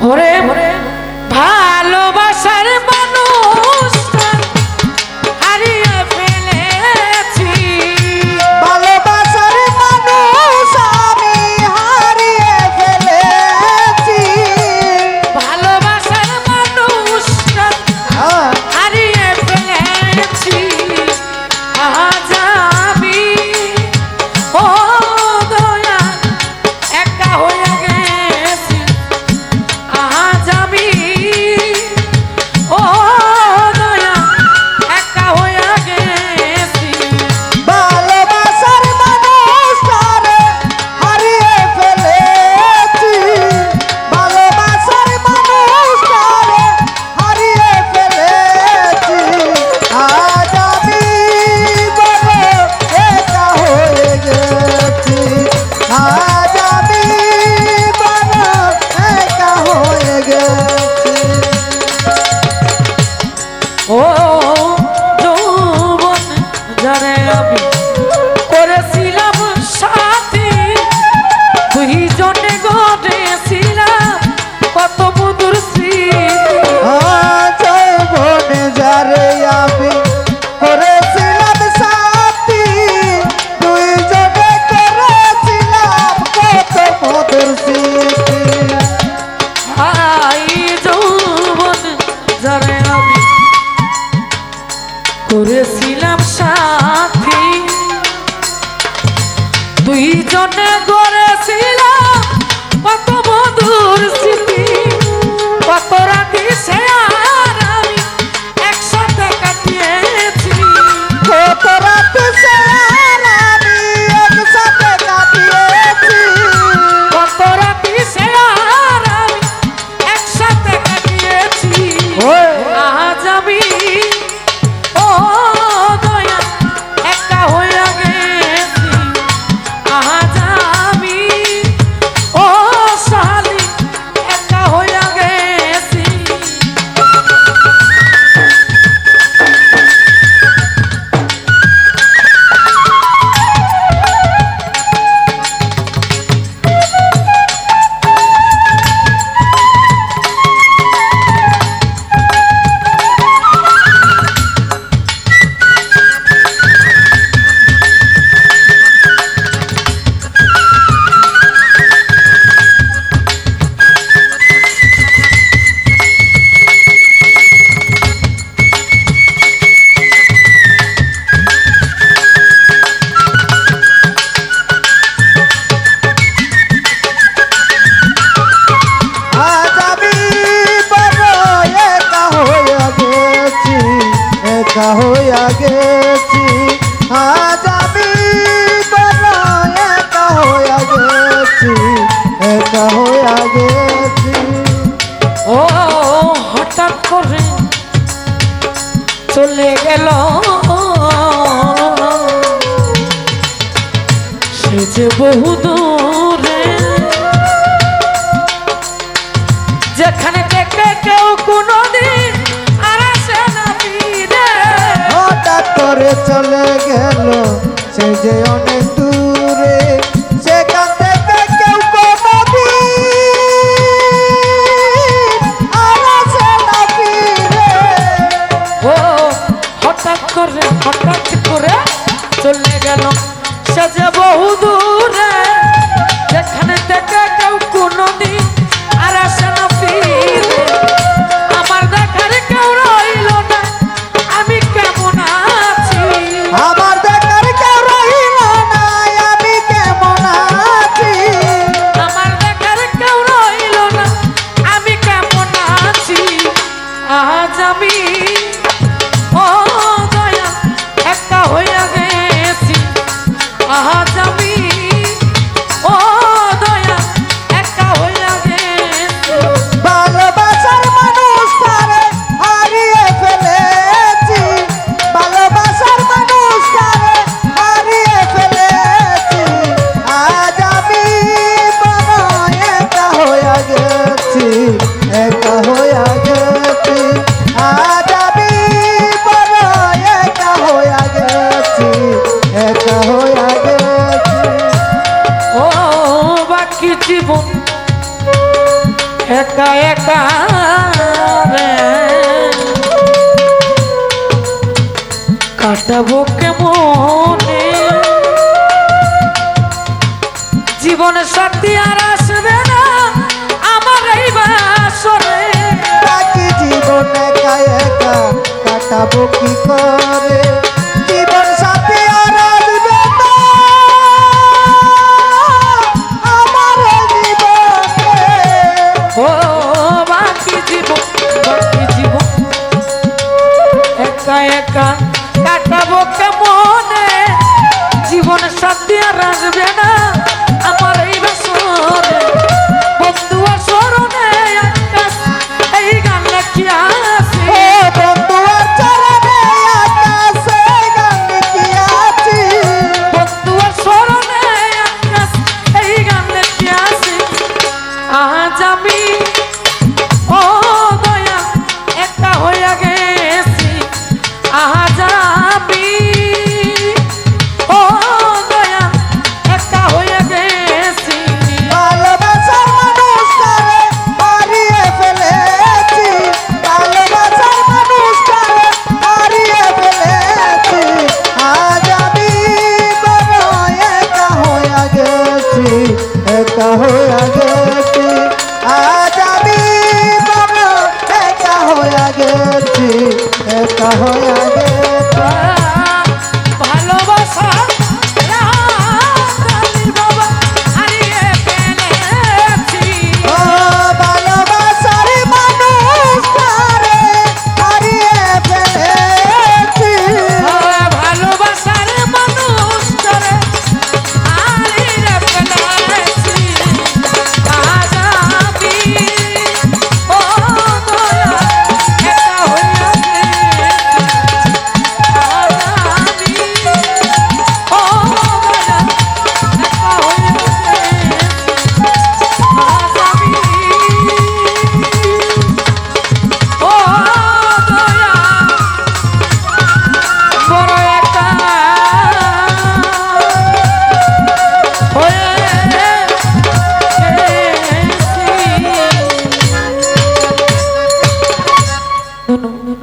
ওরে ভালোবাসার মানুষ হারিয়ে ফেলেছি, ভালোবাসার মানুষ আমি হারিয়ে ফেলেছি, ভালোবাসার মানুষ হারিয়ে ফেলেছি। আজ আমি ও দয়া একা হয়ে গেছি, আজ আমি ও দয়া একা হয়ে গেছি। ভালোবাসার মানুষটারে হারিয়ে ফেলেছি, ভালোবাসার মানুষটারে হারিয়ে ফেলেছি, আজ আমি বড় একা হয়ে গেছি, আজ আমি বড় একা হয়ে গেছি। ও যৌবন যারে আমি করেছিলাম সাথী, দুইজনে গড়েছিলাম কত মধুর স্মৃতি। যৌবনে যারে আমি করেছিলাম সাথী, দুইজনে করেছিলাম কত মধুর স্মৃতি। হাই যৌবন যারে আমি করেছিলাম সাথী, দুইজনে গড়েছিলাম কত মধুর স্মৃতি। কত রাতি সে আর আমি একসাথে কাটিয়েছি, কত রাত সে আর আমি একসাথে কাটিয়েছি, কত রাতি সে আর আমি একসাথে কাটিয়েছি। আজ আমি ও দয়া একা হয়ে গেছি, আজ আমি ও শালি একা হয়ে গেছি। আজ আমি বড় একা হইয়া গেছি, একা হইয়া গেছি, আজ আমি বড় একা হইয়া গেছি, একা হইয়া গেছি। ও হঠাৎ করে চলে গেল সে যে বহু দূরে, যেখানে থেকে কেউ কোনোদিন আর আসে না ফিরে। হঠাৎ করে চলে গেল সে যে অনেক দূরে, সেখান থেকে কেউ কোনোদিন আর আসে না ফিরে। ও হঠাৎ করে চলে গেল সে যে বহু দূরে, যেখানে থেকে কেউ কোনোদিন আর আসে না ফিরে। আমার দেখার কেউ রইল না, আমি কেমন আছি, আমার দেখার কেউ রইল না, একা একা রে কাটাবো কেমনে জীবনে সাথী আর আসবে না আমার এই বাসরে বাকি জীবন একা একা কাটাবো কি করে জীবন সাথী আর আসবে না আমার জীবনে ও বাকি জীবন একা একা কাটাবো কেমনে জীবন সাথী আর আসবে না আমার এই বাসরে বন্ধু আর স্মরণে আকাশ এই গান লেখিয়াছি বন্ধু আর চরণে আকাশে গান লিখিয়াছি বন্ধু আর স্মরণে আকাশ এই গান লেখিয়াছি আজ আমি ও দয়া একা হইয়া গেছি আজ আমি ও দয়া একা হইয়া গেছি ভালোবাসার মানুষটারে হারিয়ে ফেলেছি ভালোবাসার মানুষটারে হারিয়ে ফেলেছি আজ আমি বড় একা হইয়া গেছি একা হইয়া গেছি আজ আমি বড় একা হইয়া গেছি একা হইয়া